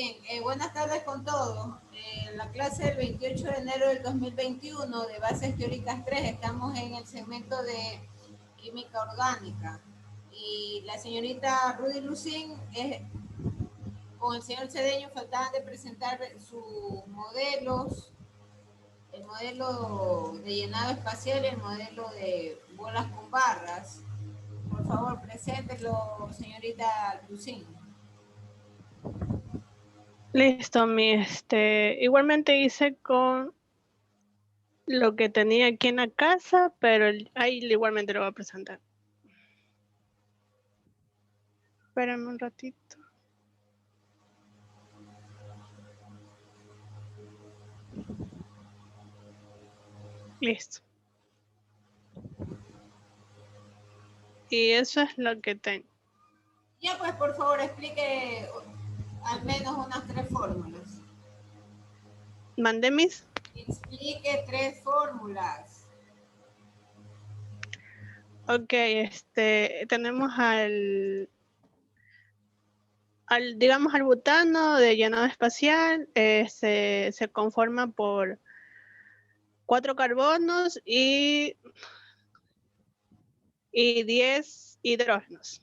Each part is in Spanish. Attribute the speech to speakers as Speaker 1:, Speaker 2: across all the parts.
Speaker 1: Bien, buenas tardes con todos. En la clase del 28 de enero del 2021 de Bases Teóricas 3 estamos en el segmento de Química Orgánica. Y la señorita Rudy Lucín con el señor Cedeño faltaban de presentar sus modelos, el modelo de llenado espacial y el modelo de bolas con barras. Por favor, preséntelo, señorita Lucín.
Speaker 2: Listo, igualmente hice con lo que tenía aquí en la casa, pero ahí igualmente lo voy a presentar. Espérame un ratito. Listo. Y eso es lo que tengo.
Speaker 1: Ya, pues, por favor, explique al menos unas 3 fórmulas.
Speaker 2: ¿Mandé mis?
Speaker 1: Explique 3 fórmulas.
Speaker 2: Ok, tenemos digamos, al butano de llenado espacial, se conforma por 4 carbonos y 10 hidrógenos.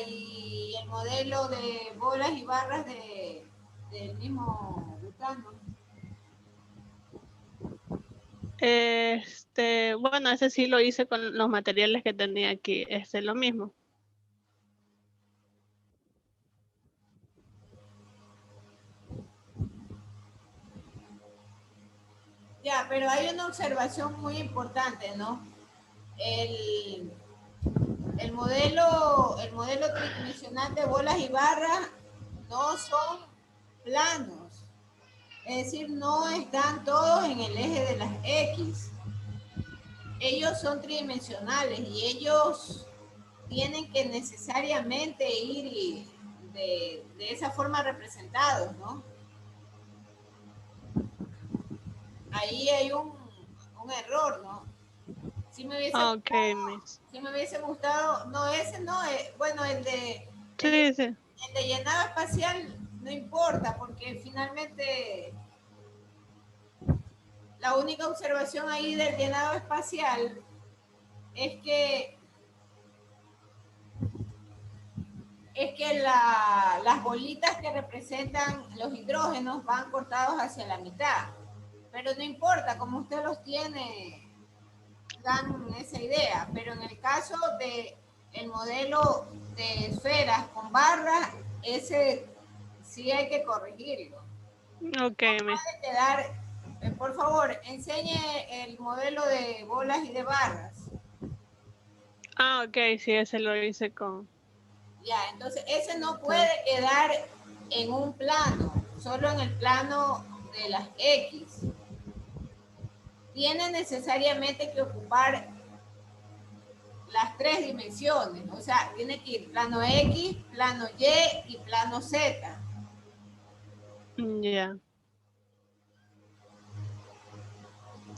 Speaker 1: Y el modelo de bolas y barras del mismo butano.
Speaker 2: Bueno, ese sí lo hice con los materiales que tenía aquí, es lo mismo.
Speaker 1: Ya, pero hay una observación muy importante, ¿no? El modelo tridimensional de bolas y barras no son planos, es decir, no están todos en el eje de las X. Ellos son tridimensionales y ellos tienen que necesariamente ir de esa forma representados, ¿no? Ahí hay un error, ¿no? Si me hubiese gustado, no, ese no, bueno, el de llenado espacial no importa, porque finalmente la única observación ahí del llenado espacial es que las bolitas que representan los hidrógenos van cortados hacia la mitad, pero no importa, como usted los tiene, dan esa idea, pero en el caso de el modelo de esferas con barras, ese sí hay que corregirlo.
Speaker 2: Ok,
Speaker 1: no puede quedar, por favor, enseñe el modelo de bolas y de barras.
Speaker 2: Ah, ok, sí, ese lo hice con...
Speaker 1: Ya, entonces ese no puede quedar en un plano, solo en el plano de las X. Tiene necesariamente que ocupar las 3 dimensiones, o sea, tiene que ir plano X, plano Y y plano Z.
Speaker 2: Ya.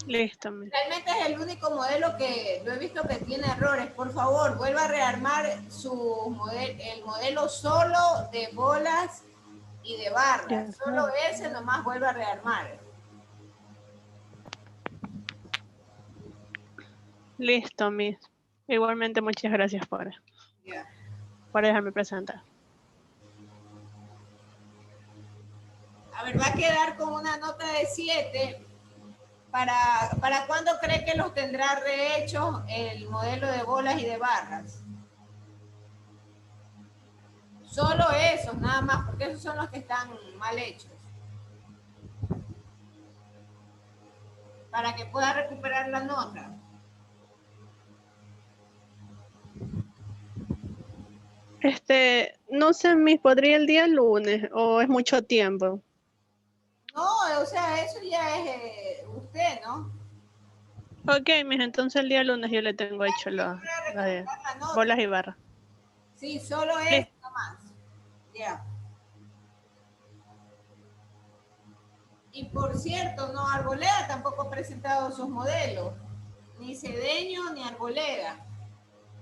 Speaker 2: Listo.
Speaker 1: Realmente es el único modelo que yo he visto que tiene errores. Por favor, vuelva a rearmar el modelo solo de bolas y de barras. Solo ese nomás vuelva a rearmar.
Speaker 2: Listo, Miss. Igualmente, muchas gracias por dejarme presentar.
Speaker 1: A ver, va a quedar con una nota de 7. ¿Para cuándo cree que los tendrá rehechos el modelo de bolas y de barras? Solo esos, nada más, porque esos son los que están mal hechos. Para que pueda recuperar la nota.
Speaker 2: No sé, Miss, ¿podría el día lunes o es mucho tiempo?
Speaker 1: No, o sea, eso ya es usted, ¿no?
Speaker 2: Ok, Miss, entonces el día lunes yo le tengo hecho las bolas y barras.
Speaker 1: Sí, solo es nomás. Ya. Y por cierto, no, Arboleda tampoco ha presentado sus modelos. Ni Cedeño ni Arboleda.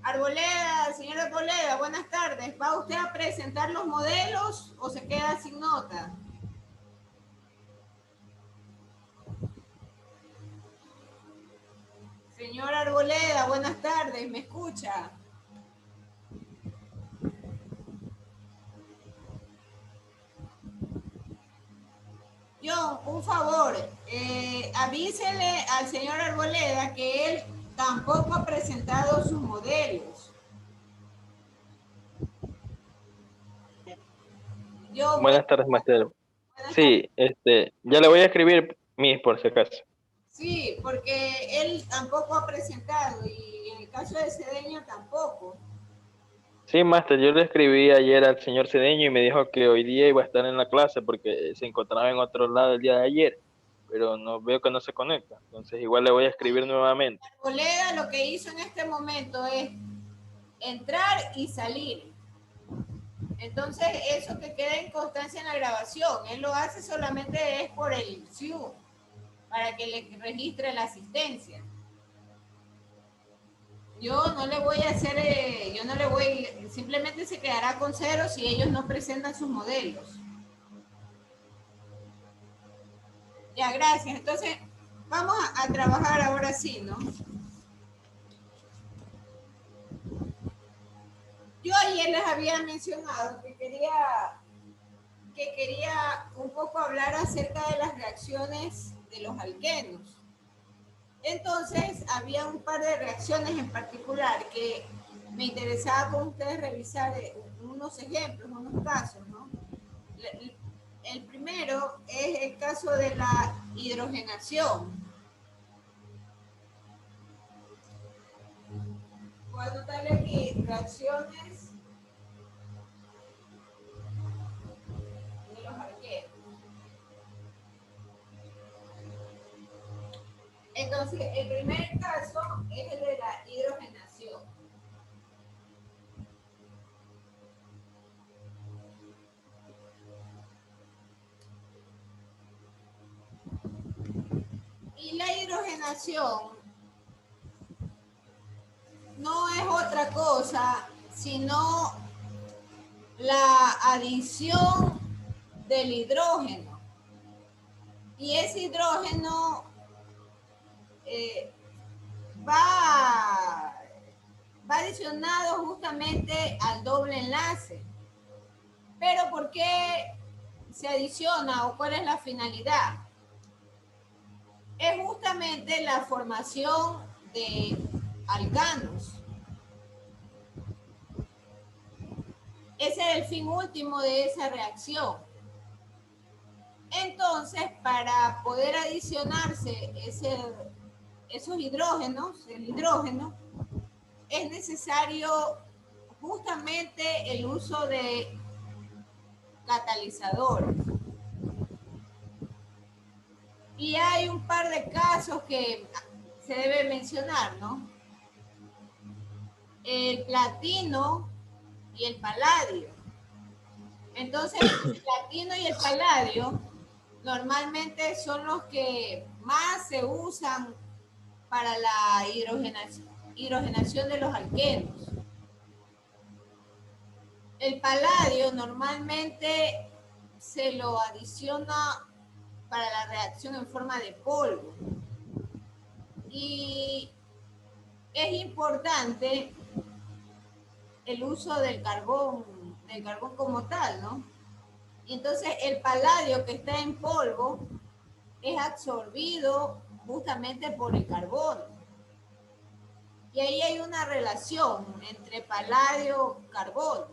Speaker 1: Arboleda, señora Arboleda, buenas tardes. ¿Va usted a presentar los modelos o se queda sin nota? Señora Arboleda, buenas tardes, ¿me escucha? John, un favor, avísele al señor Arboleda que él tampoco ha presentado sus modelos. John,
Speaker 3: Buenas tardes, maestro.
Speaker 1: buenas tardes.
Speaker 3: Sí, ya le voy a escribir mis por si acaso.
Speaker 1: Sí, porque él tampoco ha presentado y en el caso de Cedeño tampoco.
Speaker 3: Sí, maestro, yo le escribí ayer al señor Cedeño y me dijo que hoy día iba a estar en la clase porque se encontraba en otro lado el día de ayer, pero no veo que no se conecta. Entonces igual le voy a escribir nuevamente.
Speaker 1: Arboleda lo que hizo en este momento es entrar y salir. Entonces, eso que queda en constancia en la grabación, él lo hace solamente es por el SIU, para que le registre la asistencia. Yo no le voy a hacer, yo no le voy, simplemente se quedará con 0 si ellos no presentan sus modelos. Ya, gracias. Entonces, vamos a trabajar ahora sí, ¿no? Yo ayer les había mencionado que quería un poco hablar acerca de las reacciones de los alquenos. Entonces, había un par de reacciones en particular que me interesaba con ustedes revisar unos ejemplos, unos casos, ¿no? El primero es el caso de la hidrogenación. Voy a anotarle aquí reacciones de los alquenos. Entonces, el primer caso es el de la hidrogenación. Y la hidrogenación no es otra cosa sino la adición del hidrógeno. Y ese hidrógeno va adicionado justamente al doble enlace. Pero ¿por qué se adiciona o cuál es la finalidad? Es justamente la formación de alcanos. Ese es el fin último de esa reacción. Entonces, para poder adicionarse esos hidrógenos, el hidrógeno, es necesario justamente el uso de catalizadores. Y hay un par de casos que se debe mencionar, ¿no? El platino y el paladio. Entonces, el platino y el paladio normalmente son los que más se usan para la hidrogenación de los alquenos. El paladio normalmente se lo adiciona para la reacción en forma de polvo. Y es importante el uso del carbón como tal, ¿no? Y entonces el paladio que está en polvo es absorbido justamente por el carbono. Y ahí hay una relación entre paladio y carbono.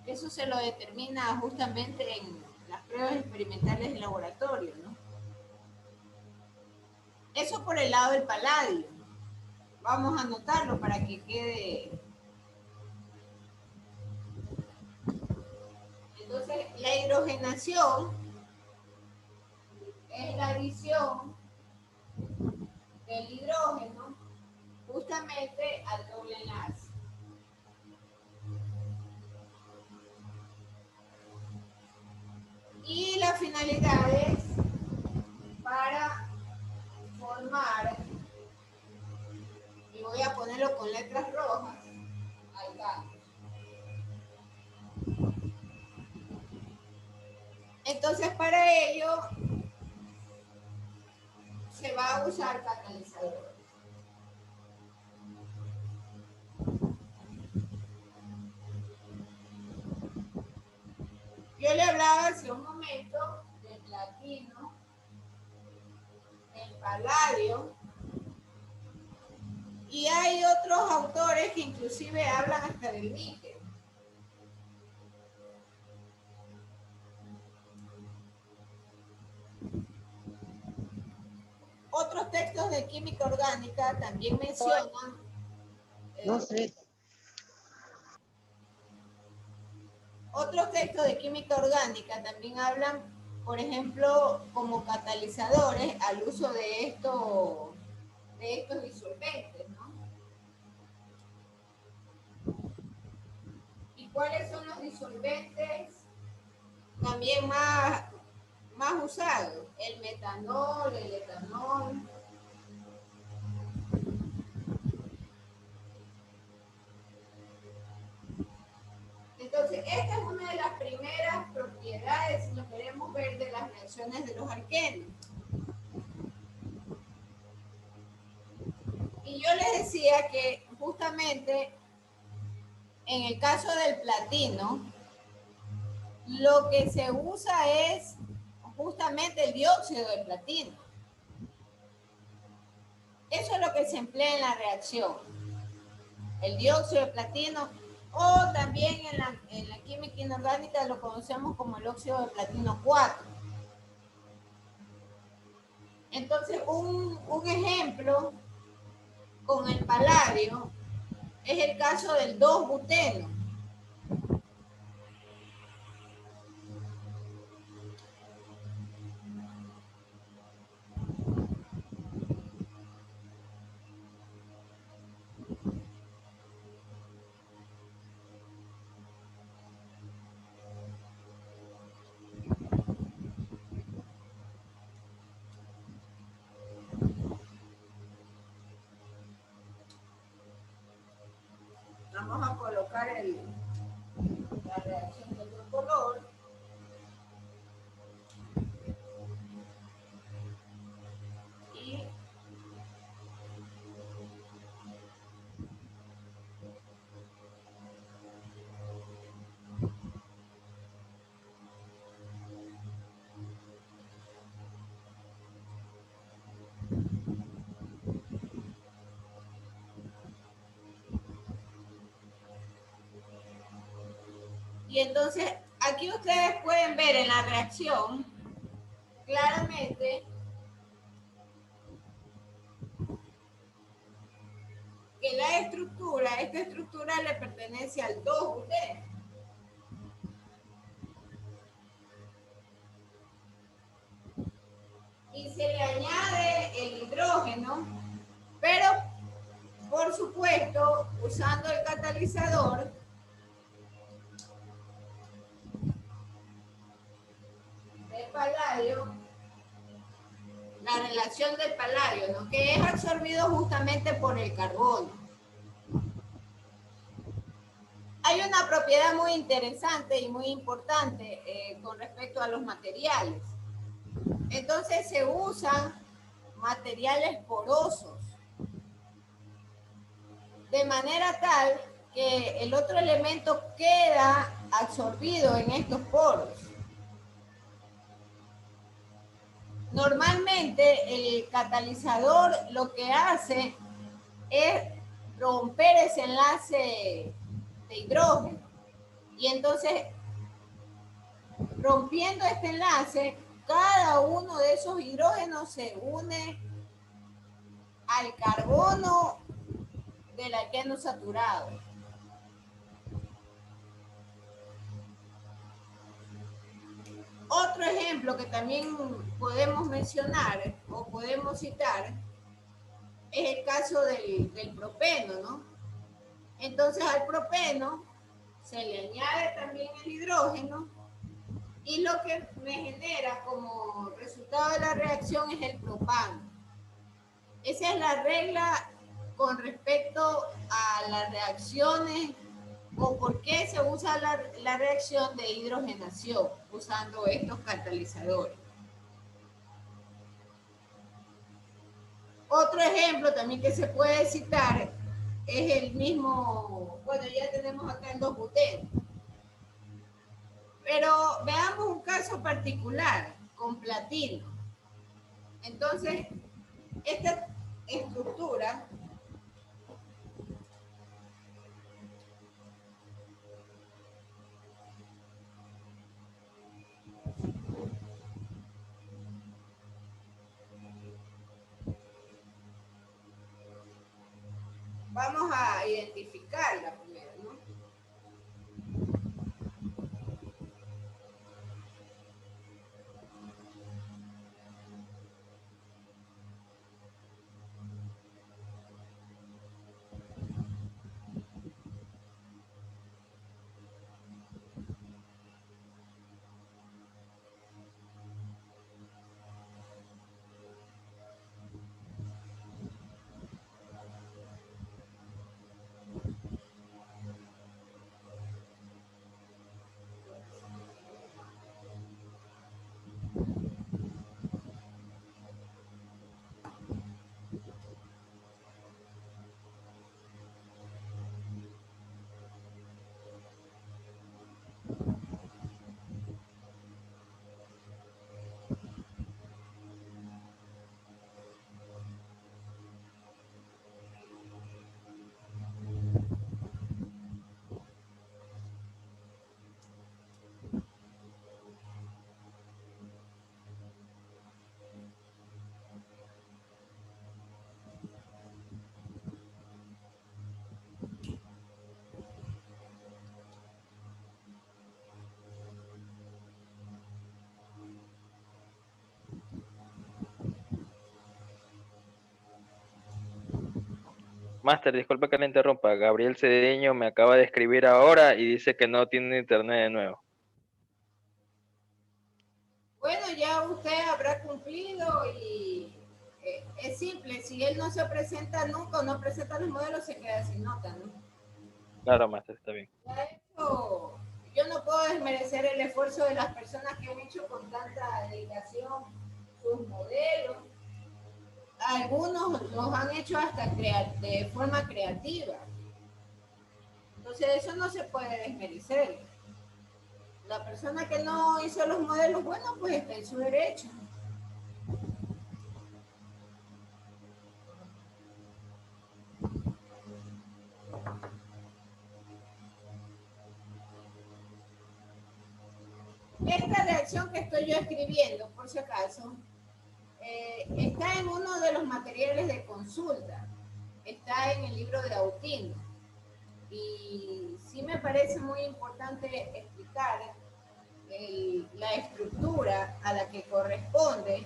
Speaker 1: Eso se lo determina justamente en las pruebas experimentales de laboratorio, ¿no? Eso por el lado del paladio. Vamos a anotarlo para que quede. Entonces, la hidrogenación es la adición del hidrógeno justamente al doble enlace. Y la finalidad es para formar, y voy a poner ponerlo con letras rojas, alcanos. Entonces, para ello se va a usar catalizador. Yo le hablaba hace un momento del platino, del paladio, y hay otros autores que inclusive hablan hasta del níquel. Otros textos de química orgánica también mencionan...
Speaker 4: No sé.
Speaker 1: Otros textos de química orgánica también hablan, por ejemplo, como catalizadores al uso de estos disolventes, ¿no? ¿Y cuáles son los disolventes también más usados? El metanol, el etanol. Entonces, esta es una de las primeras propiedades, si lo queremos ver, de las reacciones de los alquenos. Y yo les decía que justamente en el caso del platino, lo que se usa es justamente el dióxido de platino. Eso es lo que se emplea en la reacción. El dióxido de platino, o también en la química inorgánica lo conocemos como el óxido de platino 4. Entonces, un ejemplo con el paladio es el caso del 2-buteno. Vamos a colocar la reacción del otro color. Y entonces, aquí ustedes pueden ver en la reacción claramente que esta estructura le pertenece al 2-buteno. Y se le añade el hidrógeno, pero por supuesto, usando el catalizador, del paladio, la relación del paladio, ¿no? Que es absorbido justamente por el carbono. Hay una propiedad muy interesante y muy importante con respecto a los materiales. Entonces se usan materiales porosos, de manera tal que el otro elemento queda absorbido en estos poros. Normalmente el catalizador lo que hace es romper ese enlace de hidrógeno. Y entonces, rompiendo este enlace, cada uno de esos hidrógenos se une al carbono del alqueno saturado. Otro ejemplo que también podemos mencionar o podemos citar es el caso del propeno, ¿no? Entonces al propeno se le añade también el hidrógeno y lo que me genera como resultado de la reacción es el propano. Esa es la regla con respecto a las reacciones o por qué se usa la reacción de hidrogenación usando estos catalizadores. Otro ejemplo también que se puede citar es el mismo, bueno, ya tenemos acá el 2-buteno. Pero veamos un caso particular con platino. Entonces, esta estructura vamos a identificarla primero, ¿no?
Speaker 3: Máster, disculpe que le interrumpa. Gabriel Cedeño me acaba de escribir ahora y dice que no tiene internet de nuevo.
Speaker 1: Bueno, ya usted habrá cumplido y es simple, si él no se presenta nunca o no presenta los modelos, se queda sin nota, ¿no?
Speaker 3: Claro, Máster, está bien.
Speaker 1: Ya esto, yo no puedo desmerecer el esfuerzo de las personas que han hecho con tanta dedicación sus modelos. Algunos los han hecho hasta de forma creativa. Entonces eso no se puede desmerecer. La persona que no hizo los modelos, bueno, pues está en su derecho. Esta reacción que estoy yo escribiendo, por si acaso, está en uno de los materiales de consulta. Está en el libro de Autino. Y sí me parece muy importante explicar la estructura a la que corresponde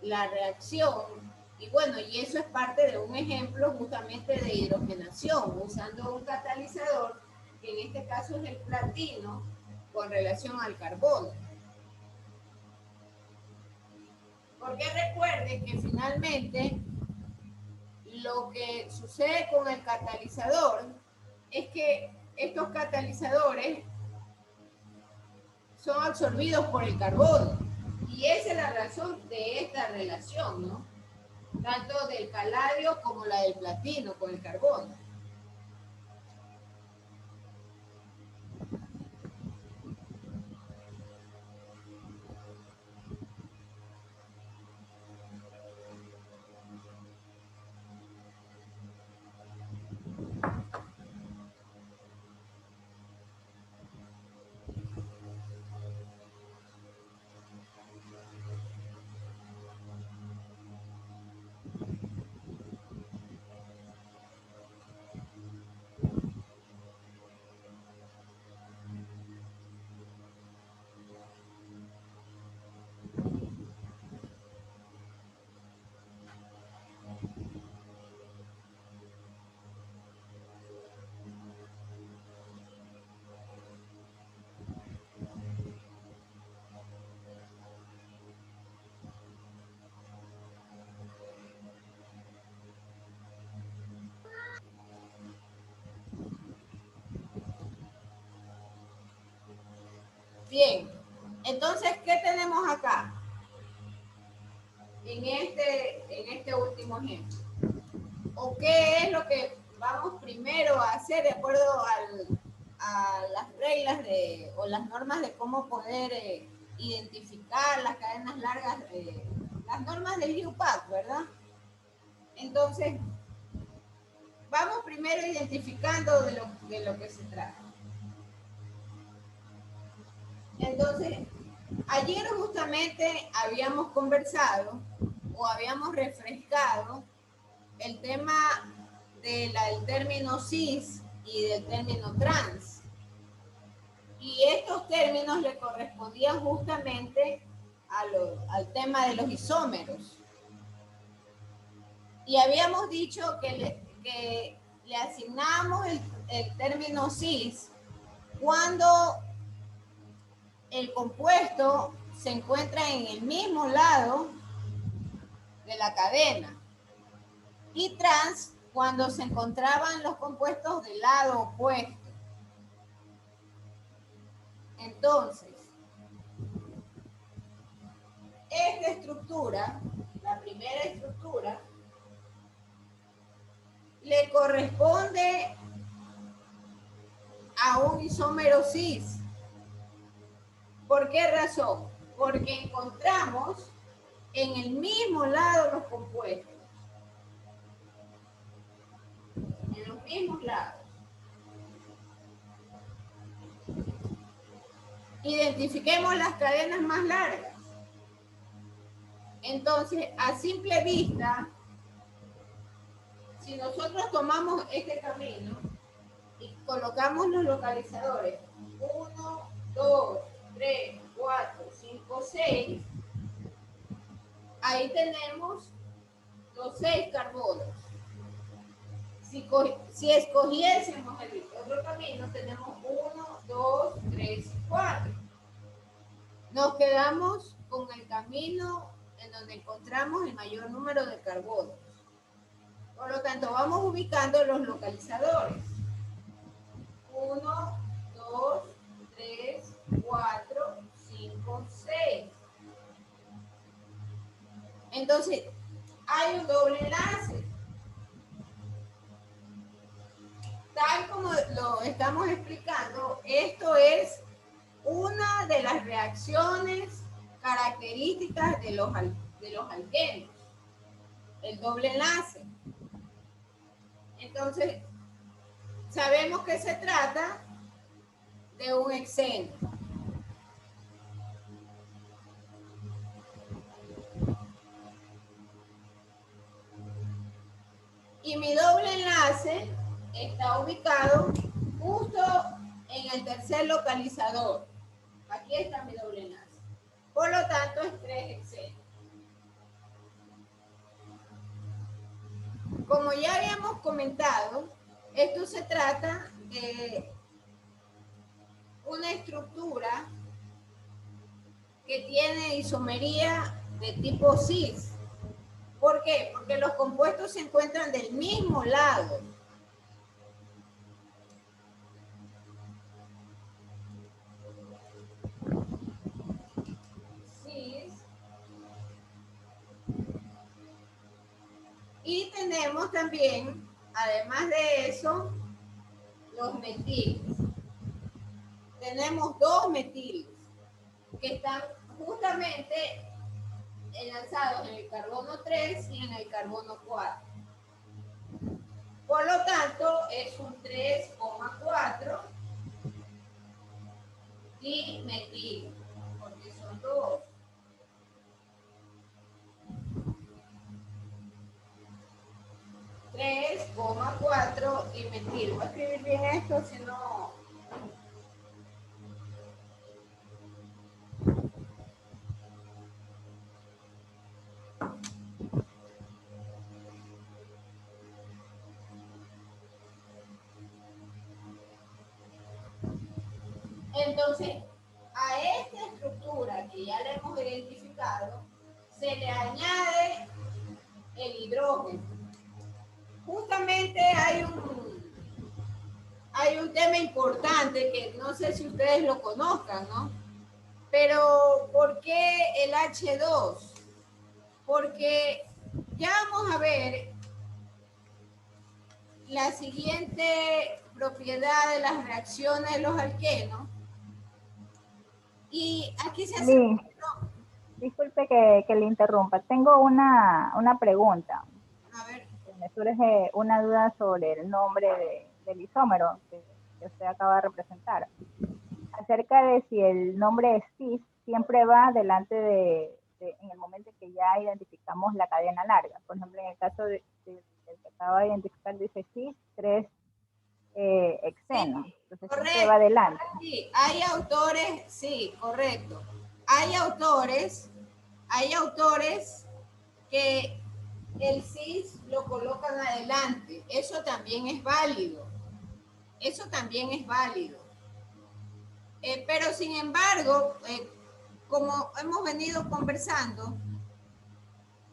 Speaker 1: la reacción. Y bueno, y eso es parte de un ejemplo justamente de hidrogenación, usando un catalizador, que en este caso es el platino, con relación al carbono. Porque recuerde que finalmente lo que sucede con el catalizador es que estos catalizadores son absorbidos por el carbono. Y esa es la razón de esta relación, ¿no? Tanto del paladio como la del platino con el carbono. Bien, entonces, ¿qué tenemos acá? En este último ejemplo. ¿O qué es lo que vamos primero a hacer de acuerdo a las reglas o las normas de cómo poder identificar las cadenas largas, las normas del UPAC, ¿verdad? Entonces, vamos primero identificando de lo que se trata. Entonces, ayer justamente habíamos conversado o habíamos refrescado el tema del término cis y del término trans. Y estos términos le correspondían justamente al tema de los isómeros. Y habíamos dicho que le asignamos el término cis cuando el compuesto se encuentra en el mismo lado de la cadena. Y trans cuando se encontraban los compuestos del lado opuesto. Entonces, esta estructura, la primera estructura, le corresponde a un isómero cis. ¿Por qué razón? Porque encontramos en el mismo lado los compuestos. En los mismos lados. Identifiquemos las cadenas más largas. Entonces, a simple vista, si nosotros tomamos este camino y colocamos los localizadores 1, 2, 3, 4, 5, 6, ahí tenemos los 6 carbonos. Si escogiésemos el otro camino, tenemos 1, 2, 3, 4. Nos quedamos con el camino en donde encontramos el mayor número de carbonos. Por lo tanto, vamos ubicando los localizadores. 1, 2, 3, 4, 5, 6. Entonces, hay un doble enlace. Tal como lo estamos explicando, esto es una de las reacciones características de los alquenos, el doble enlace. Entonces, sabemos que se trata de un hexeno. Y mi doble enlace está ubicado justo en el tercer localizador. Aquí está mi doble enlace. Por lo tanto, es 3 hexenos. Como ya habíamos comentado, esto se trata de una estructura que tiene isomería de tipo cis. ¿Por qué? Porque los compuestos se encuentran del mismo lado. Cis. Y tenemos también, además de eso, los metiles. Tenemos 2 metiles que están justamente enlazados en el carbono 3 y en el carbono 4. Por lo tanto, es un 3,4 dimetil, porque son 2. (3,4 dimetil). Voy a escribir bien esto, si no... Entonces, a esta estructura que ya le hemos identificado, se le añade el hidrógeno. Justamente hay un tema importante que no sé si ustedes lo conozcan, ¿no? Pero, ¿por qué el H2? Porque ya vamos a ver la siguiente propiedad de las reacciones de los alquenos. Y aquí se hace...
Speaker 5: Liz, disculpe que le interrumpa. Tengo una pregunta.
Speaker 1: A ver,
Speaker 5: Me surge una duda sobre el nombre del isómero que usted acaba de representar. Acerca de si el nombre es cis siempre va delante en el momento en que ya identificamos la cadena larga. Por ejemplo, en el caso del que acaba de identificar, dice cis 3 hexeno.
Speaker 1: sí,
Speaker 5: Entonces
Speaker 1: correcto.
Speaker 5: siempre va delante.
Speaker 1: Sí, hay autores, sí, correcto. Hay autores que el cis lo colocan adelante. Eso también es válido. Eso también es válido. Pero sin embargo, como hemos venido conversando,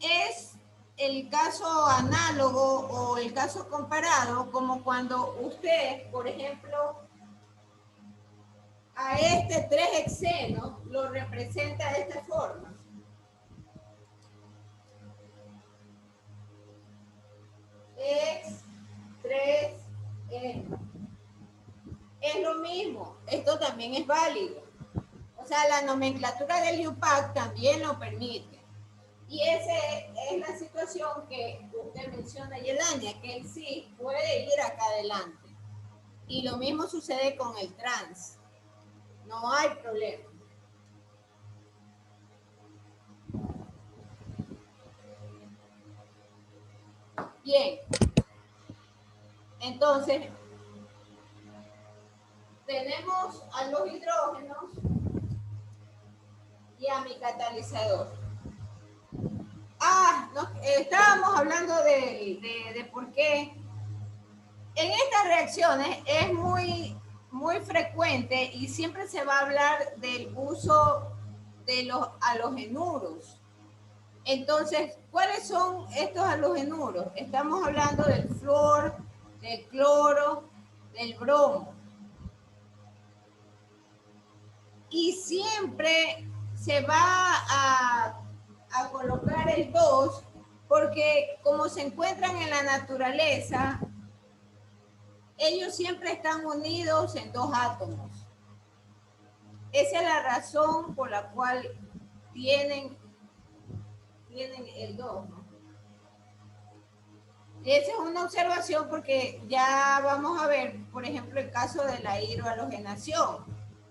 Speaker 1: es el caso análogo o el caso comparado, como cuando usted, por ejemplo, a este 3-hexeno lo representa de esta forma. Hex 3-eno. Es lo mismo, esto también es válido. O sea, la nomenclatura del IUPAC también lo permite. Y esa es la situación que usted menciona, Yelania, que el cis puede ir acá adelante. Y lo mismo sucede con el trans. No hay problema. Bien. Entonces, tenemos a los hidrógenos y a mi catalizador. Estábamos hablando de por qué en estas reacciones es muy frecuente y siempre se va a hablar del uso de los halogenuros. Entonces, ¿cuáles son estos halogenuros? Estamos hablando del flúor, del cloro, del bromo. Y siempre se va a colocar el 2 porque como se encuentran en la naturaleza, ellos siempre están unidos en 2 átomos. Esa es la razón por la cual tienen el 2, ¿no? Y esa es una observación porque ya vamos a ver, por ejemplo, el caso de la hidrohalogenación.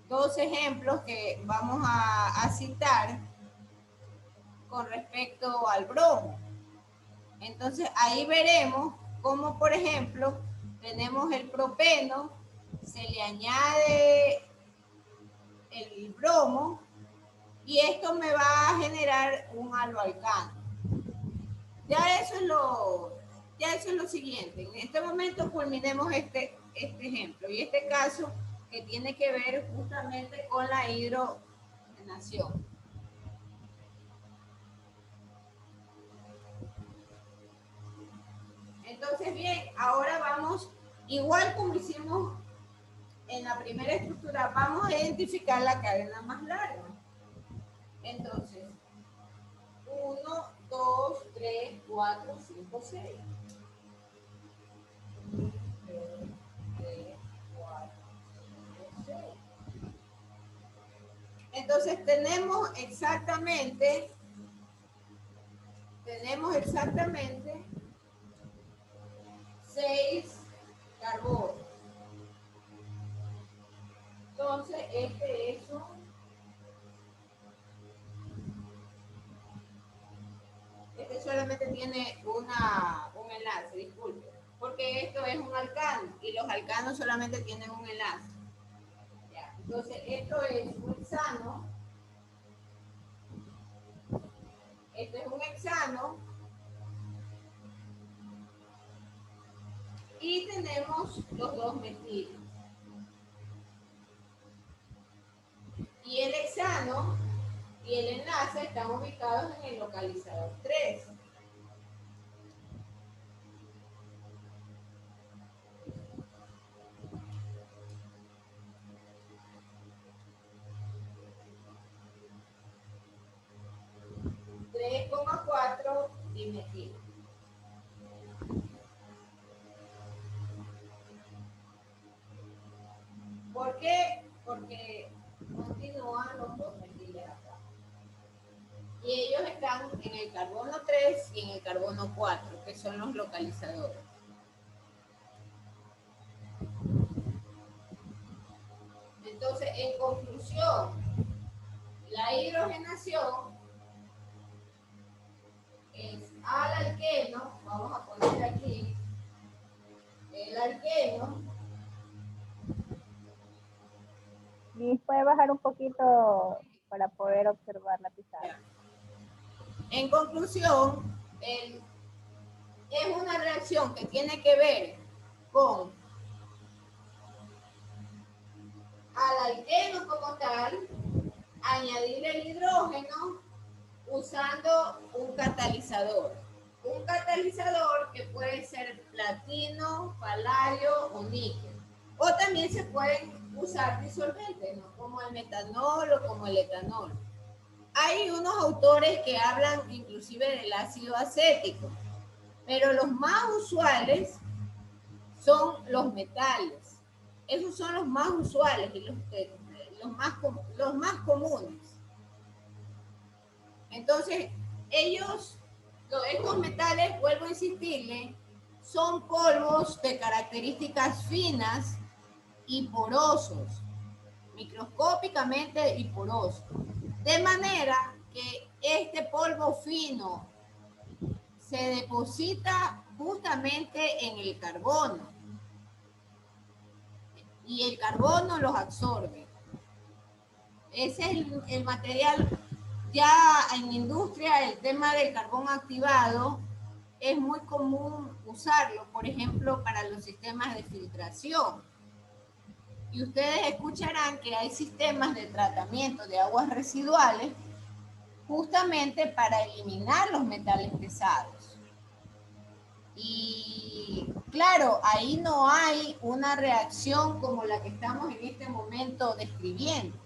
Speaker 1: 2 ejemplos que vamos a citar con respecto al bromo. Entonces, ahí veremos cómo, por ejemplo, tenemos el propeno, se le añade el bromo y esto me va a generar un haloalcano. Ya eso es lo siguiente. En este momento culminemos este ejemplo y este caso que tiene que ver justamente con la hidrogenación. Entonces, bien, ahora vamos, igual como hicimos en la primera estructura, vamos a identificar la cadena más larga. Entonces, 1, 2, 3, 4, 5, 6. 1, 2, 3, 4, 5, 6. Entonces, tenemos exactamente 6 carbonos. Entonces, este solamente tiene un enlace, disculpe, porque esto es un alcano y los alcanos solamente tienen un enlace. Ya. Entonces, esto es un hexano, esto es un hexano y tenemos los 2 metilos. Y el hexano y el enlace están ubicados en el localizador 3. dimetil. ¿Por qué? Porque continúan los dos metiles acá. Y ellos están en el carbono 3 y en el carbono 4, que son los localizadores. Entonces, en conclusión, la hidrogenación es al alqueno, vamos a poner aquí el alqueno.
Speaker 5: Liz, ¿puede bajar un poquito para poder observar la pizarra?
Speaker 1: En conclusión, es una reacción que tiene que ver con al alqueno como tal, añadir el hidrógeno usando un catalizador. Un catalizador que puede ser platino, paladio o níquel. O también se pueden usar disolventes, ¿no? Como el metanol o como el etanol. Hay unos autores que hablan inclusive del ácido acético, pero los más usuales son los metales. Esos son los más usuales y los más comunes. Entonces, estos metales, vuelvo a insistirle, son polvos de características finas y porosos, microscópicamente y porosos. De manera que este polvo fino se deposita justamente en el carbono y el carbono los absorbe. Ese es el material. Ya en industria el tema del carbón activado es muy común usarlo, por ejemplo, para los sistemas de filtración. Y ustedes escucharán que hay sistemas de tratamiento de aguas residuales justamente para eliminar los metales pesados. Y claro, ahí no hay una reacción como la que estamos en este momento describiendo,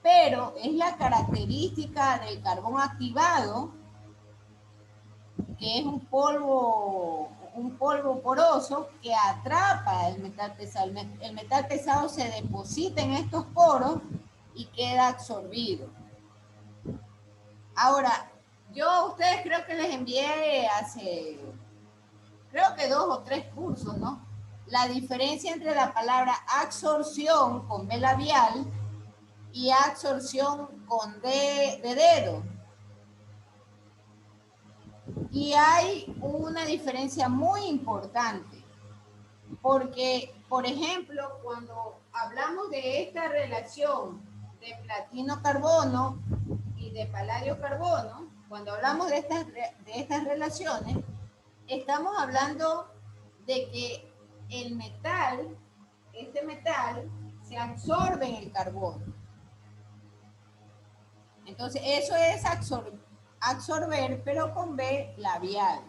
Speaker 1: pero es la característica del carbón activado, que es un polvo poroso que atrapa el metal pesado. El metal pesado se deposita en estos poros y queda absorbido. Ahora, yo a ustedes creo que les envié hace, creo que 2 o 3 cursos, ¿no? La diferencia entre la palabra absorción con B labial y absorción con D de dedo. Y hay una diferencia muy importante, porque, por ejemplo, cuando hablamos de esta relación de platino-carbono y de paladio-carbono, cuando hablamos de estas relaciones, estamos hablando de que el metal, este metal, se absorbe en el carbono. Entonces, eso es absorber, pero con B labial.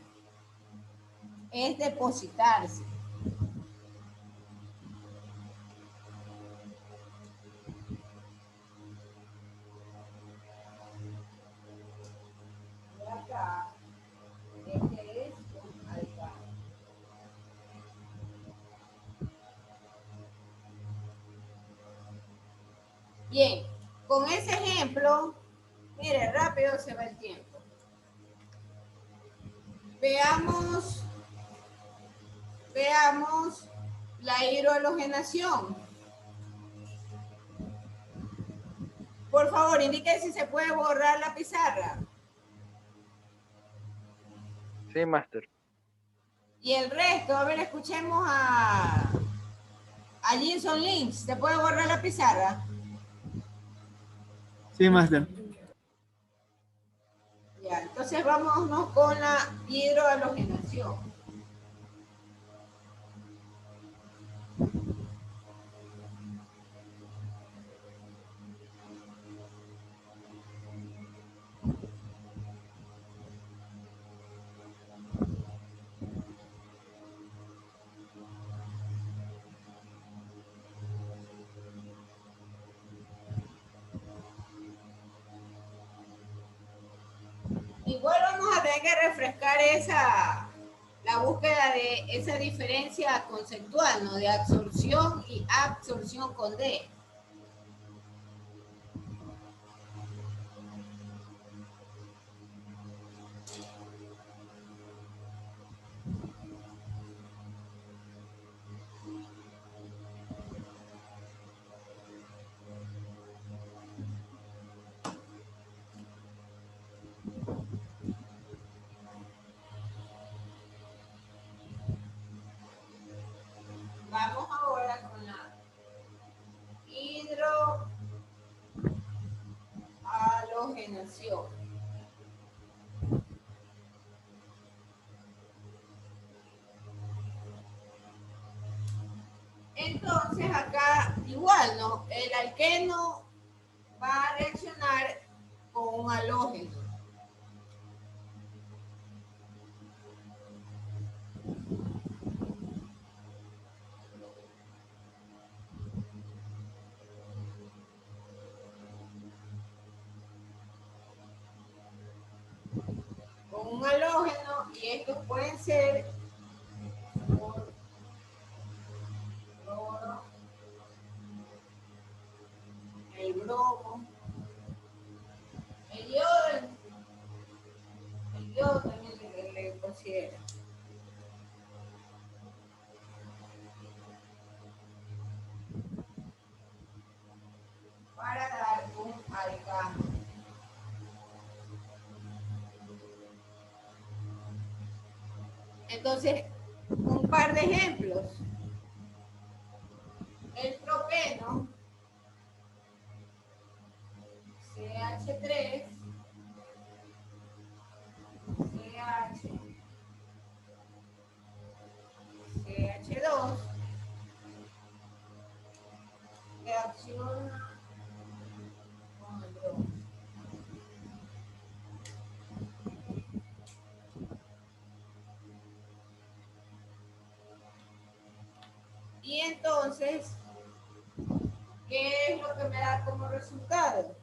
Speaker 1: Es depositarse. Y acá, este es un alcano. Bien, con ese ejemplo, mire, rápido se va el tiempo. Veamos la hidrogenación. Por favor, indique si se puede borrar la pizarra.
Speaker 3: Sí, máster.
Speaker 1: Y el resto, a ver, escuchemos a Jinson Lynch. ¿Se puede borrar la pizarra?
Speaker 6: Sí, máster.
Speaker 1: Ya, entonces vámonos con la hidrohalogenación. Igual vamos a tener habría que refrescar la búsqueda de esa diferencia conceptual, ¿no? De absorción y absorción con D. Vamos ahora con la hidrohalogenación. Entonces acá igual, ¿no? El alqueno va a reaccionar con un halógeno. Con un halógeno, y estos pueden ser por cloro, el bromo, el yodo también le considera. Para dar un alcano. Entonces, un par de ejemplos. El propeno, CH3, CH, CH2, reacciona con el bromo. Y entonces, ¿qué es lo que me da como resultado?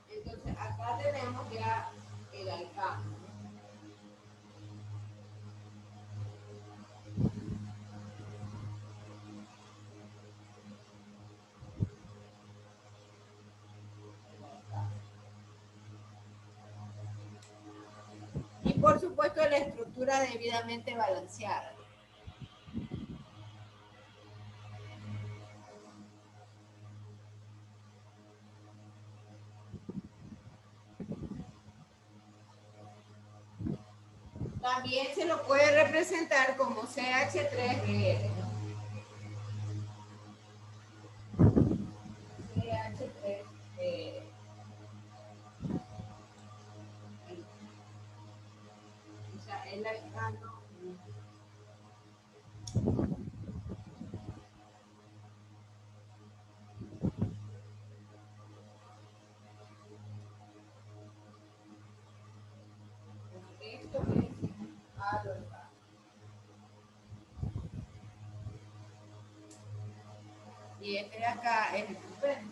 Speaker 1: Entonces, acá tenemos ya el alcano. Y por supuesto la estructura debidamente balanceada. También se lo puede representar como CH3Br. CH3Br. O sea, el alcano. Esto es alolcano. Y este de acá es el propeno.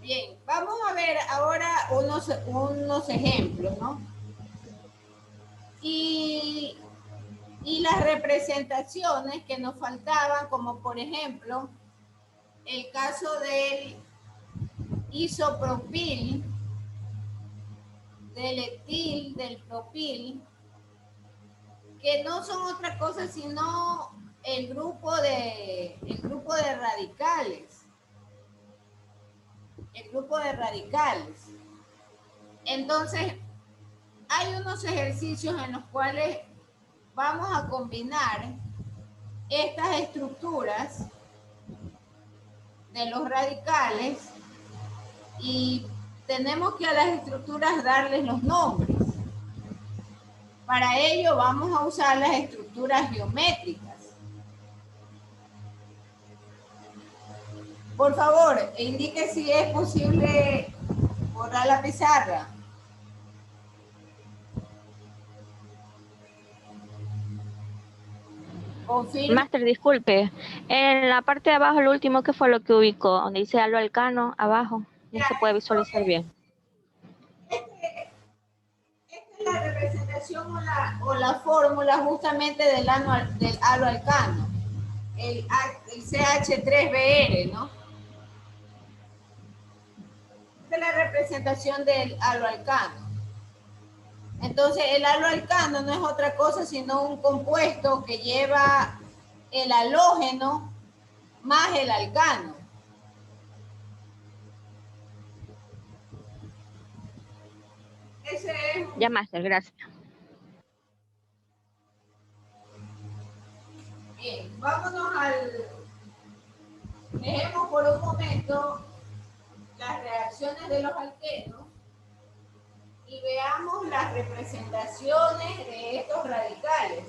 Speaker 1: Bien, vamos a ver ahora unos ejemplos, ¿no? Y las representaciones que nos faltaban, como por ejemplo, el caso del isopropil, del etil, del propil, que no son otra cosa sino el grupo de radicales. El grupo de radicales. Entonces, hay unos ejercicios en los cuales vamos a combinar estas estructuras de los radicales y tenemos que a las estructuras darles los nombres. Para ello vamos a usar las estructuras geométricas. Por favor, indique si es posible borrar la pizarra. Confirme.
Speaker 6: Master, disculpe. En la parte de abajo, lo último que fue lo que ubicó, donde dice Alo Alcano, abajo, no se puede visualizar bien.
Speaker 1: Esta es la representación o la fórmula justamente del halo alcano, el CH3Br, ¿no? Esta es la representación del halo alcano. Entonces, el halo alcano no es otra cosa sino un compuesto que lleva el halógeno más el alcano. Ese es...
Speaker 6: Ya, Master, gracias.
Speaker 1: Bien, vámonos al... Dejemos por un momento las reacciones de los alquenos y veamos las representaciones de estos radicales.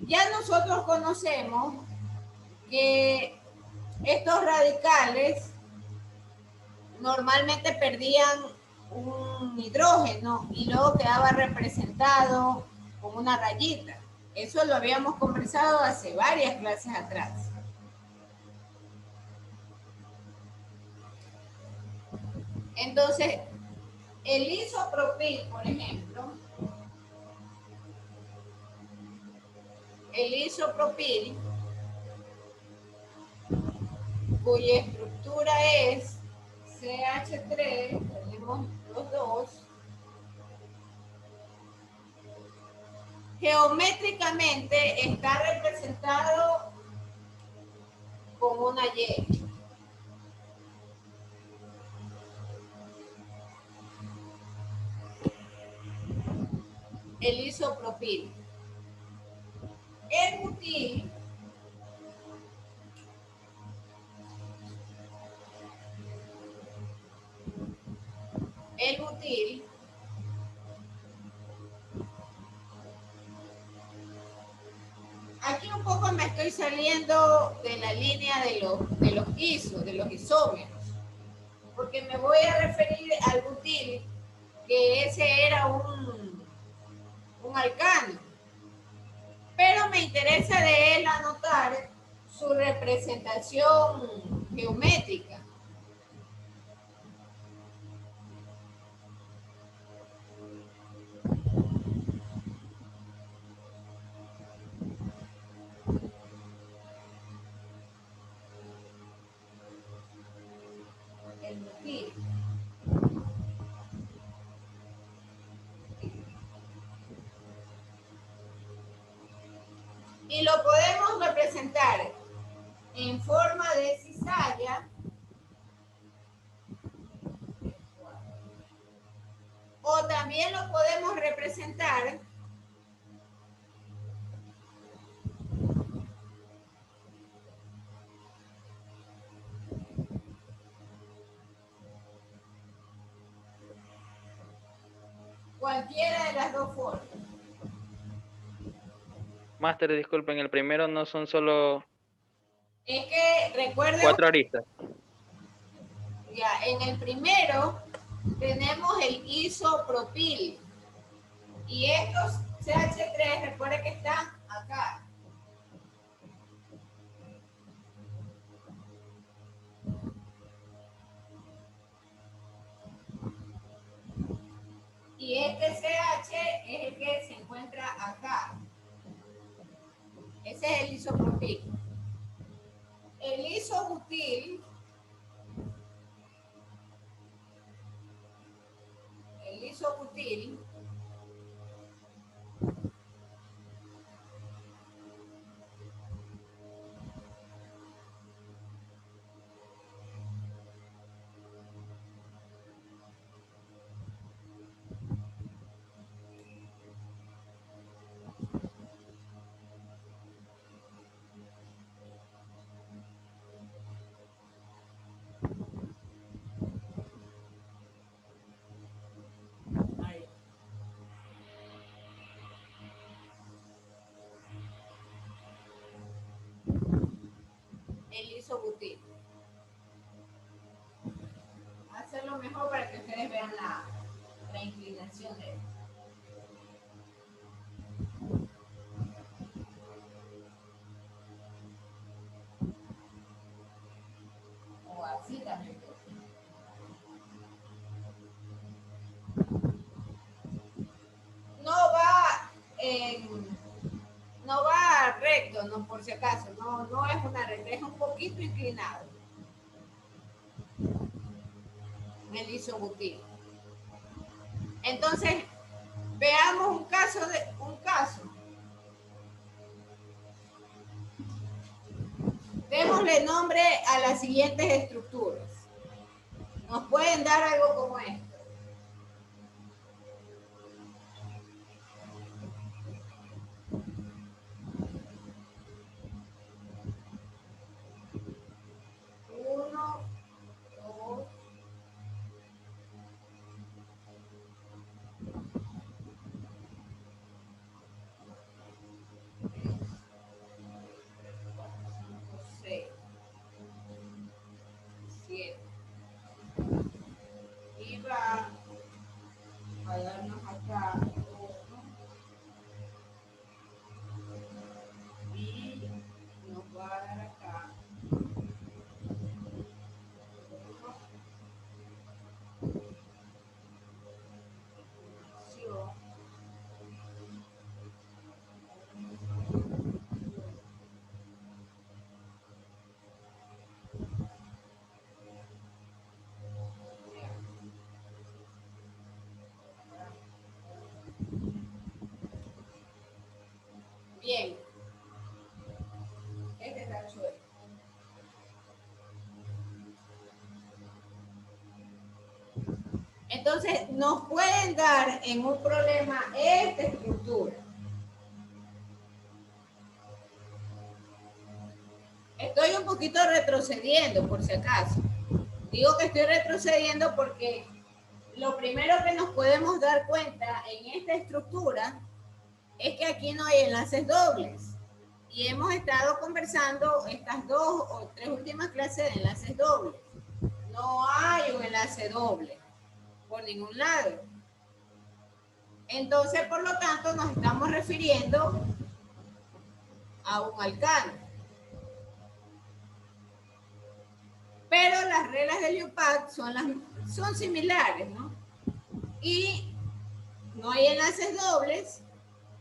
Speaker 1: Ya nosotros conocemos que estos radicales normalmente perdían un hidrógeno y luego quedaba representado con una rayita. Eso lo habíamos conversado hace varias clases atrás. Entonces, el isopropil, por ejemplo, el isopropil, cuya estructura es CH3, tenemos los dos, geométricamente está representado con una Y. El isopropil. El butil aquí un poco me estoy saliendo de la línea de los isos, de los isómeros, porque me voy a referir al butil, que ese era un alcano, pero me interesa de él anotar su representación geométrica. El butil. Y lo podemos representar en forma de cizalla o también lo podemos representar cualquiera de las dos formas.
Speaker 3: Máster, disculpen, el primero no son solo
Speaker 1: Es que recuerden,
Speaker 3: 4 aristas.
Speaker 1: ya, en el primero tenemos el isopropil y estos CH3, recuerden que están acá. Y este CH es el que se encuentra acá. Ese es el isopropil. El isobutil, el isobutil. Hacerlo mejor para que ustedes vean la inclinación de él. O así también. No va recto, no, por si acaso, no es una recta, es un poquito inclinado. El isobutil. Entonces, veamos un caso. Démosle nombre a las siguientes estructuras. Nos pueden dar algo como esto. Uno, dos, seis, 7. Y va a darnos acá 1 y nos va a dar acá 1. Bien. Este está chueco. Entonces, nos pueden dar en un problema esta estructura. Estoy un poquito retrocediendo, por si acaso. Digo que estoy retrocediendo porque lo primero que nos podemos dar cuenta en esta estructura es que aquí no hay enlaces dobles. Y hemos estado conversando estas 2 o 3 últimas clases de enlaces dobles. No hay un enlace doble por ningún lado. Entonces, por lo tanto, nos estamos refiriendo a un alcano. Pero las reglas del IUPAC son similares, ¿no? Y no hay enlaces dobles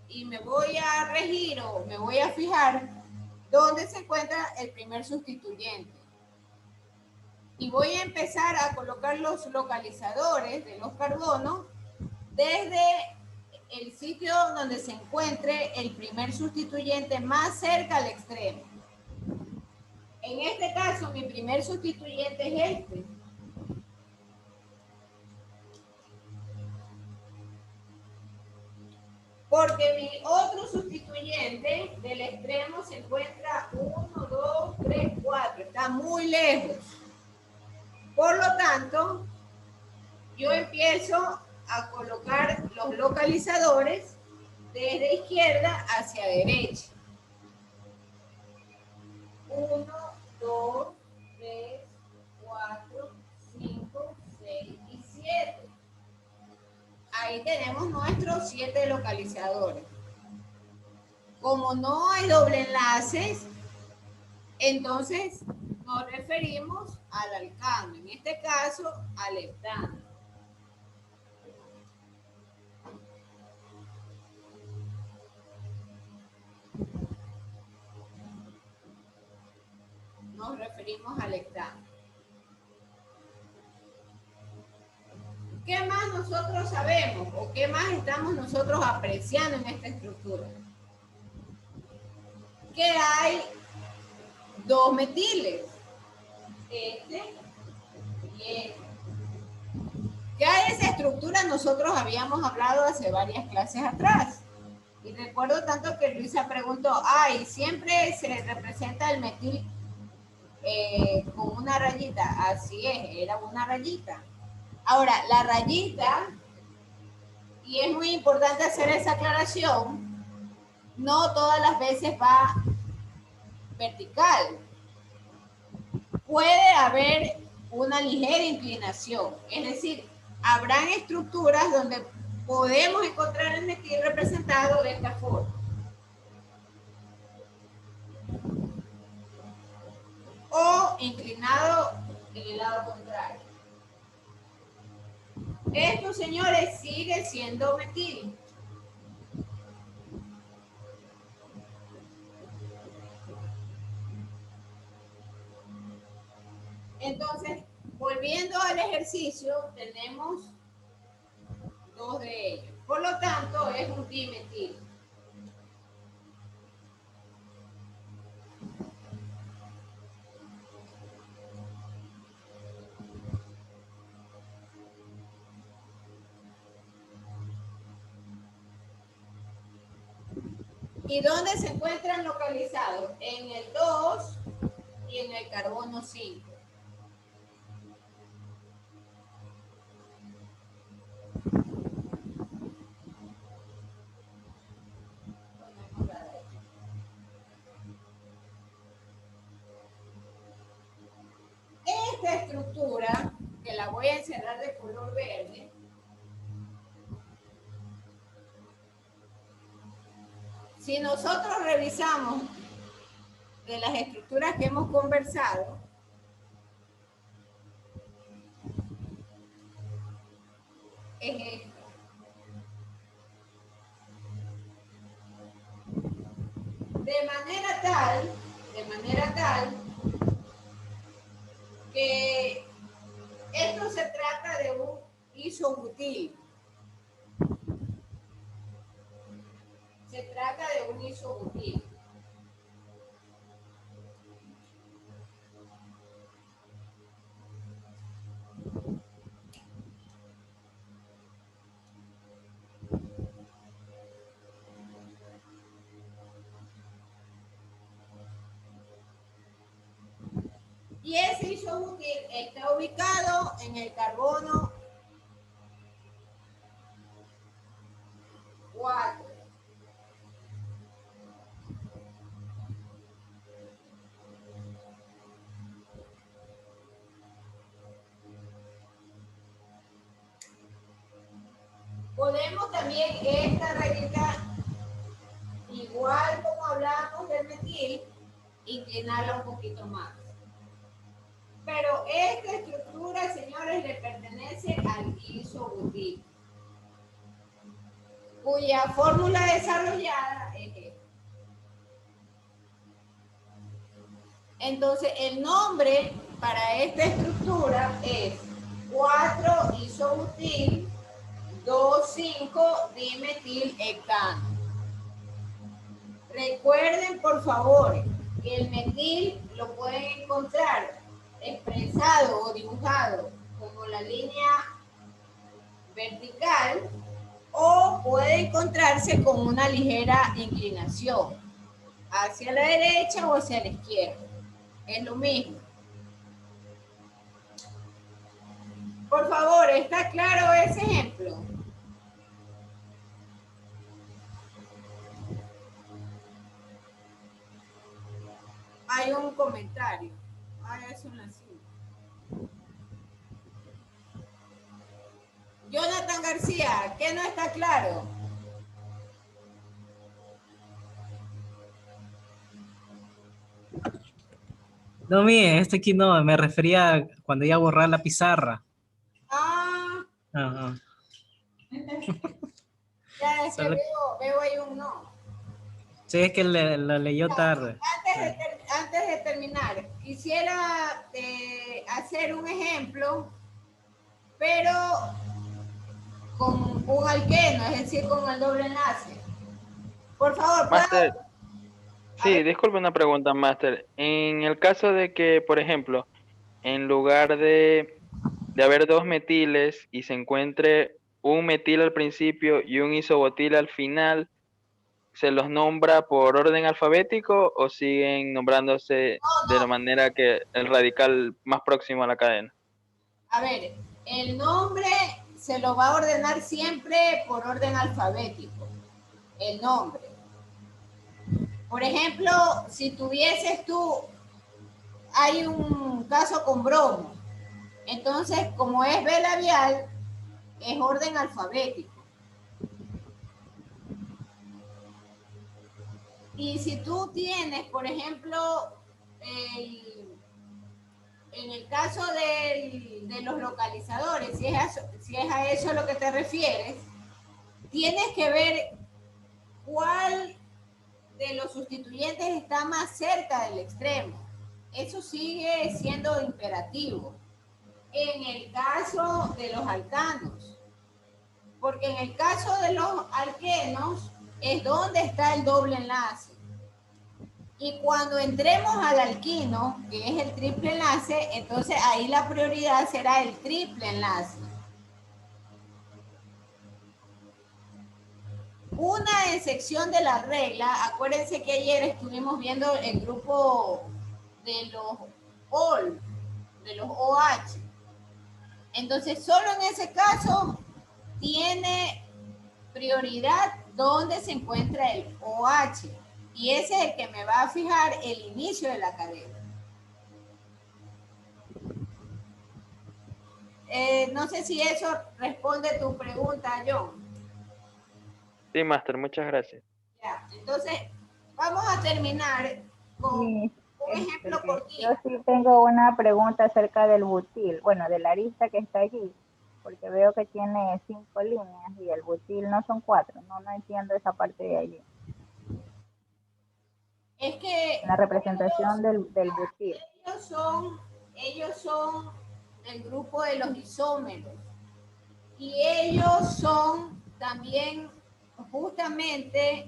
Speaker 1: y me voy a regir o me voy a fijar dónde se encuentra el primer sustituyente. Y voy a empezar a colocar los localizadores de los carbonos desde el sitio donde se encuentre el primer sustituyente más cerca al extremo. En este caso, mi primer sustituyente es este. Porque mi otro sustituyente del extremo se encuentra 1, 2, 3, 4. Está muy lejos. Por lo tanto, yo empiezo a colocar los localizadores desde izquierda hacia derecha. 1, 2, 3, 4, 5, 6 y 7. Ahí tenemos nuestros 7 localizadores. Como no hay doble enlaces, entonces nos referimos al alcano, en este caso al heptano. Nos referimos al heptano. ¿Qué más nosotros sabemos o qué más estamos nosotros apreciando en esta estructura? Que hay 2 metiles, este y este. Ya esa estructura nosotros habíamos hablado hace varias clases atrás. Y recuerdo tanto que Luisa preguntó, ay, siempre se representa el metil con una rayita. Así es, era una rayita. Ahora, la rayita, y es muy importante hacer esa aclaración, no todas las veces va vertical. puede haber una ligera inclinación, es decir, habrán estructuras donde podemos encontrar el metil representado de esta forma. O inclinado en el lado contrario. Esto, señores, sigue siendo metil. Entonces, volviendo al ejercicio, tenemos dos de ellos. Por lo tanto, es un dimetil. ¿Y dónde se encuentran localizados? En el 2 y en el carbono 5. Esta estructura, que la voy a encerrar de color verde, si nosotros revisamos de las estructuras que hemos conversado, es esta. De manera tal que esto se trata de un isobutil. Se trata de un isobutil. Y ese isobutil está ubicado en el carbono 4. Podemos también esta reglita, igual como hablábamos del metil, inclinarla un poquito más. Pero esta estructura, señores, le pertenece al isobutil, cuya fórmula desarrollada es esta. Entonces, el nombre para esta estructura es 4-isobutil 2,5-dimetilhectano. Recuerden, por favor, que el metil lo pueden encontrar expresado o dibujado como la línea vertical o puede encontrarse con una ligera inclinación hacia la derecha o hacia la izquierda. Es lo mismo. Por favor, ¿está claro ese ejemplo? Hay un comentario. Ahora es una cinta. Jonathan García, ¿qué no está claro?
Speaker 7: No, mire, este aquí no, me refería cuando iba a borrar la pizarra.
Speaker 1: Ah.
Speaker 7: Ajá.
Speaker 1: Ya es que veo ahí un no.
Speaker 7: Sí, es que lo leyó tarde.
Speaker 1: Antes de terminar, quisiera hacer un ejemplo, pero con un alqueno, es decir, con el doble enlace. Por favor,
Speaker 3: Máster, sí, disculpe una pregunta, Máster. En el caso de que, por ejemplo, en lugar de haber dos metiles y se encuentre un metil al principio y un isobutil al final, ¿se los nombra por orden alfabético o siguen nombrándose de la manera que el radical más próximo a la cadena?
Speaker 1: A ver, el nombre se lo va a ordenar siempre por orden alfabético. El nombre. Por ejemplo, si tuvieses tú hay un caso con bromo. Entonces, como es B labial, es orden alfabético. Y si tú tienes, por ejemplo, en el caso de los localizadores, si es a eso a lo que te refieres, tienes que ver cuál de los sustituyentes está más cerca del extremo. Eso sigue siendo imperativo. En el caso de los alcanos, porque en el caso de los alquenos es donde está el doble enlace. Y cuando entremos al alquino, que es el triple enlace, entonces ahí la prioridad será el triple enlace. Una excepción de la regla, acuérdense que ayer estuvimos viendo el grupo de los OL, de los OH. Entonces, solo en ese caso tiene prioridad donde se encuentra el OH. Y ese es el que me va a fijar el inicio de la cadena. No sé si eso responde tu pregunta, John.
Speaker 3: Sí, Master, muchas gracias.
Speaker 1: Ya, entonces vamos a terminar con
Speaker 5: Sí,
Speaker 1: un ejemplo
Speaker 5: yo
Speaker 1: cortito.
Speaker 5: sí tengo una pregunta acerca del butil, bueno, de la arista que está allí, porque veo que tiene 5 líneas y el butil no son 4, no entiendo esa parte de allí.
Speaker 1: Es que
Speaker 5: La representación del butil.
Speaker 1: ellos son el grupo de los isómeros y ellos son también justamente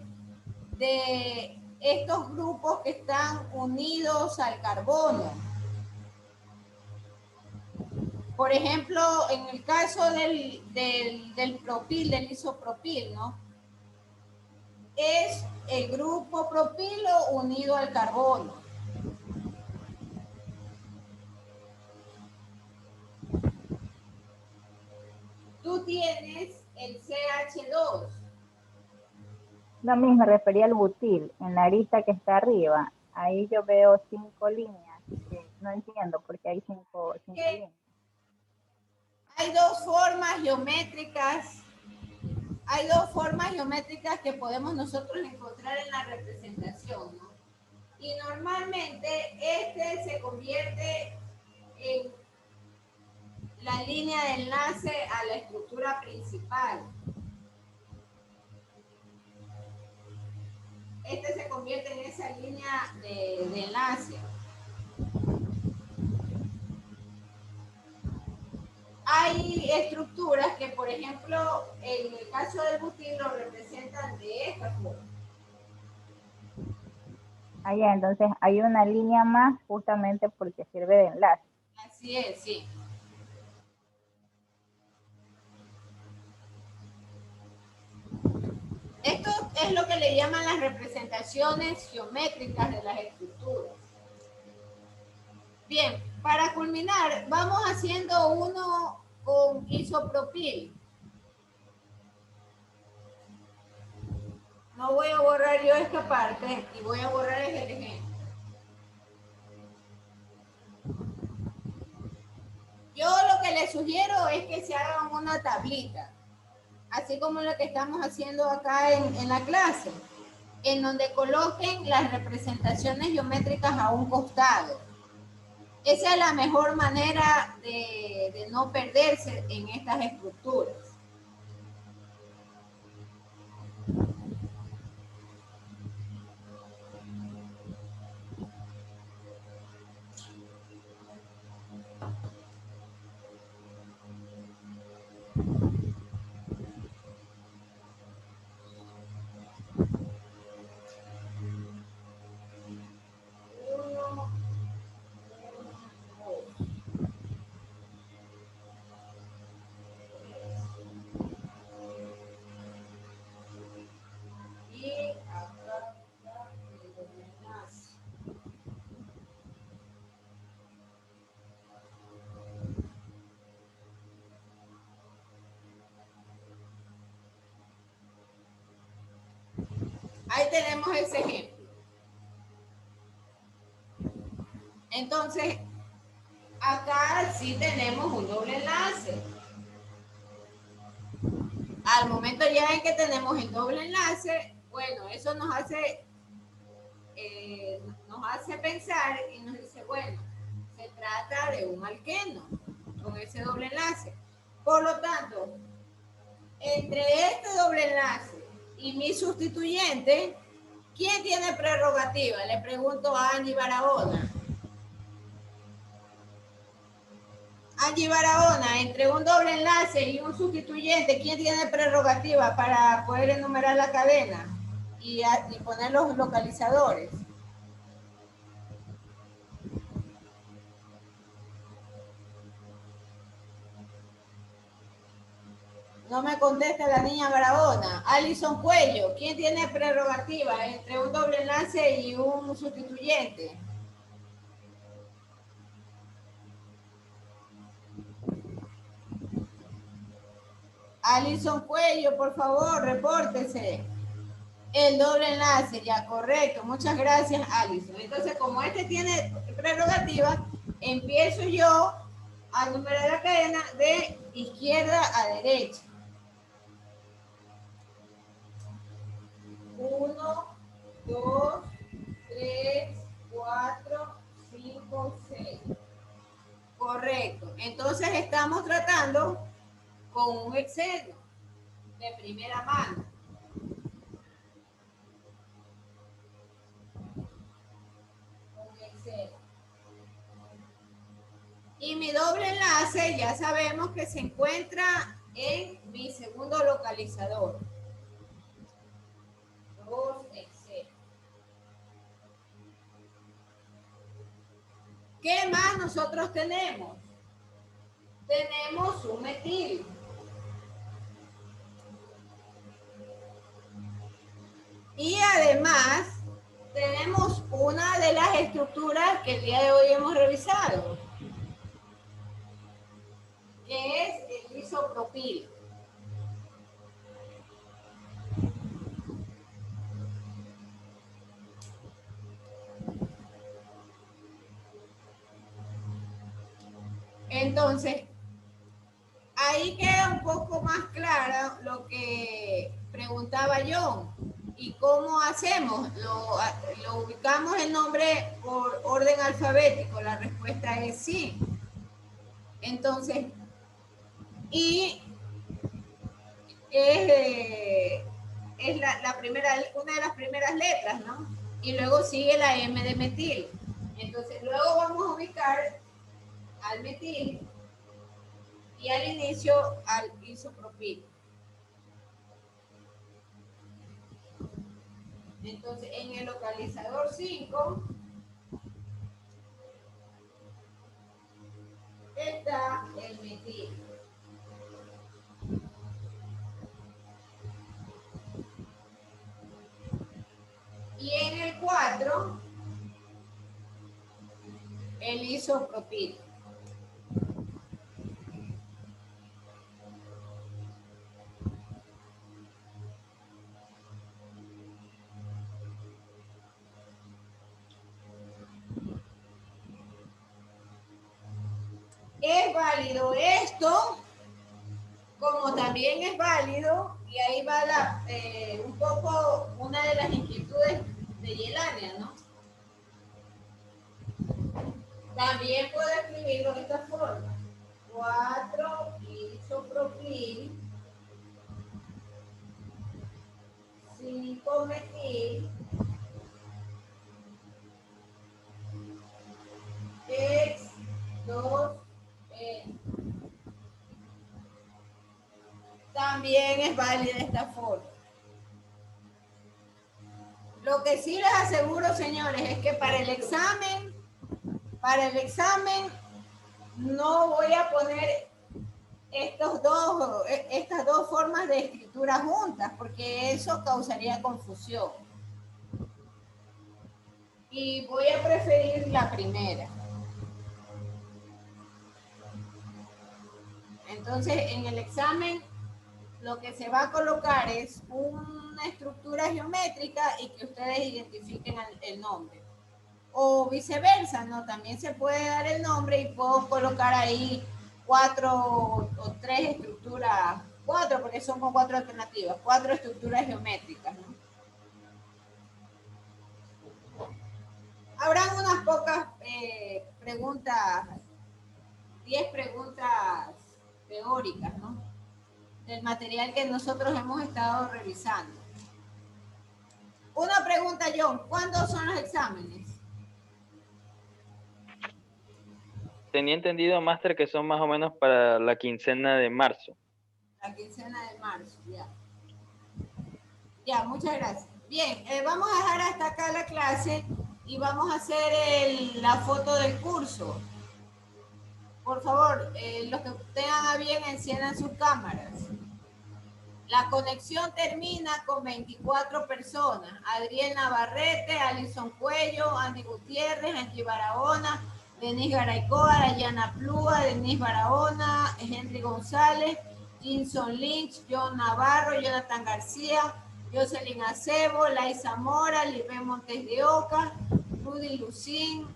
Speaker 1: de estos grupos que están unidos al carbono. Por ejemplo, en el caso del propil, del isopropil, ¿no? Es el grupo propilo unido al carbono. Tú tienes el CH2.
Speaker 5: Lo mismo, me refería al butil, en la arista que está arriba. Ahí yo veo 5 líneas, que no entiendo por qué hay 5 líneas.
Speaker 1: Hay dos formas geométricas. Hay dos formas geométricas que podemos nosotros encontrar en la representación, ¿no? Y normalmente este se convierte en la línea de enlace a la estructura principal. Este se convierte en esa línea de enlace. Hay estructuras que, por ejemplo, en el caso del butil lo representan de esta forma.
Speaker 5: Allá, entonces hay una línea más justamente porque sirve de enlace.
Speaker 1: Así es, sí. Esto es lo que le llaman las representaciones geométricas de las estructuras. Bien, para culminar, vamos haciendo uno con isopropil. No voy a borrar yo esta parte y voy a borrar el ejemplo. Yo lo que les sugiero es que se hagan una tablita, así como lo que estamos haciendo acá en la clase, en donde coloquen las representaciones geométricas a un costado. Esa es la mejor manera de no perderse en estas estructuras. Ahí tenemos ese ejemplo. Entonces, acá sí tenemos un doble enlace. Al momento ya en que tenemos el doble enlace, bueno, eso nos hace pensar y nos dice, bueno, se trata de un alqueno con ese doble enlace. Por lo tanto, entre este doble enlace y mi sustituyente, ¿quién tiene prerrogativa? Le pregunto a Angie Barahona. Angie Barahona, entre un doble enlace y un sustituyente, ¿quién tiene prerrogativa para poder enumerar la cadena y poner los localizadores? No me contesta la niña Barahona. Alison Cuello, ¿quién tiene prerrogativa entre un doble enlace y un sustituyente? Alison Cuello, por favor, repórtese. El doble enlace, ya, correcto. Muchas gracias, Alison. Entonces, como este tiene prerrogativa, empiezo yo a numerar la cadena de izquierda a derecha. 1, 2, 3, 4, 5, 6. Correcto. Entonces estamos tratando con un exeno de primera mano. Un exeno. Y mi doble enlace ya sabemos que se encuentra en mi segundo localizador. 2 excenos. ¿Qué más nosotros tenemos? Tenemos un metil. Y además tenemos una de las estructuras que el día de hoy hemos revisado, que es el isopropil. Entonces, ahí queda un poco más claro lo que preguntaba yo. ¿Y cómo hacemos? ¿Lo ubicamos el nombre por orden alfabético? La respuesta es sí. Entonces, y es la primera, una de las primeras letras, ¿no? Y luego sigue la M de metil. Entonces, luego vamos a ubicar al metil y al inicio al isopropil. Entonces, en el localizador 5 está el metil. Y en el 4, el isopropil. Es válido esto, como también es válido, y ahí va un poco una de las inquietudes de Yelania, ¿no? También puedo escribirlo de esta forma. 4 isopropil, 5 metil, X, 2, también es válida esta forma. Lo que sí les aseguro, señores, es que para el examen no voy a poner estas dos formas de escritura juntas, porque eso causaría confusión. Y voy a preferir la primera. Entonces, en el examen, lo que se va a colocar es una estructura geométrica y que ustedes identifiquen el nombre. O viceversa, ¿no? También se puede dar el nombre y puedo colocar ahí 4 o 3 estructuras, 4 porque son con 4 alternativas, 4 estructuras geométricas, ¿no? Habrán unas pocas preguntas, 10 preguntas teóricas, ¿no? Del material que nosotros hemos estado revisando. Una pregunta, John, ¿cuándo son los exámenes?
Speaker 3: Tenía entendido, Máster, que son más o menos para la quincena de marzo.
Speaker 1: La quincena de marzo, ya. Ya, muchas gracias. Bien, vamos a dejar hasta acá la clase y vamos a hacer la foto del curso. Por favor, los que tengan a bien, enciendan sus cámaras. La conexión termina con 24 personas. Adriel Navarrete, Alison Cuello, Andy Gutiérrez, Angie Barahona, Denise Garaycoa, Dayana Plúa, Denise Barahona, Henry González, Jinson Lynch, John Navarro, Jonathan García, Jocelyn Acebo, Laisa Mora, Libé Montes de Oca, Rudy Lucín,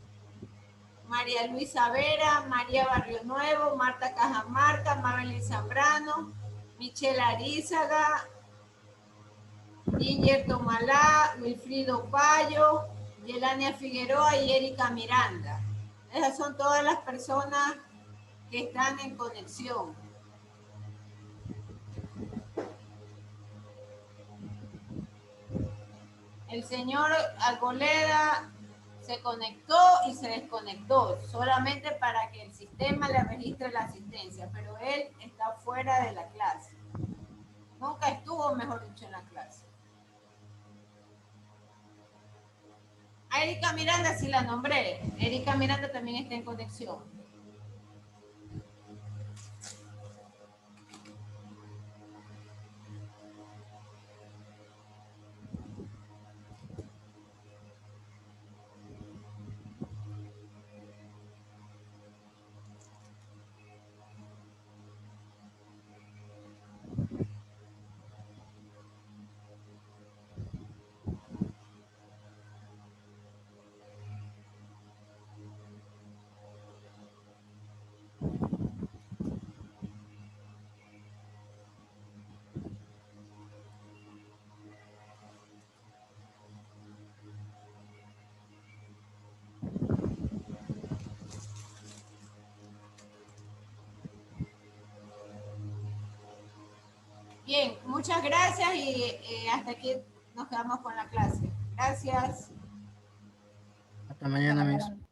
Speaker 1: María Luisa Vera, María Barrio Nuevo, Marta Cajamarca, Mabelín Zambrano, Michelle Arizaga, Ginger Tomalá, Wilfrido Payo, Yelania Figueroa y Erika Miranda. Esas son todas las personas que están en conexión. El señor Arboleda se conectó y se desconectó, solamente para que el sistema le registre la asistencia, pero él está fuera de la clase. Nunca estuvo, mejor dicho, en la clase. A Erika Miranda sí la nombré. Erika Miranda también está en conexión. Bien, muchas gracias y hasta aquí nos quedamos con la clase. Gracias.
Speaker 8: Hasta mañana, Miss.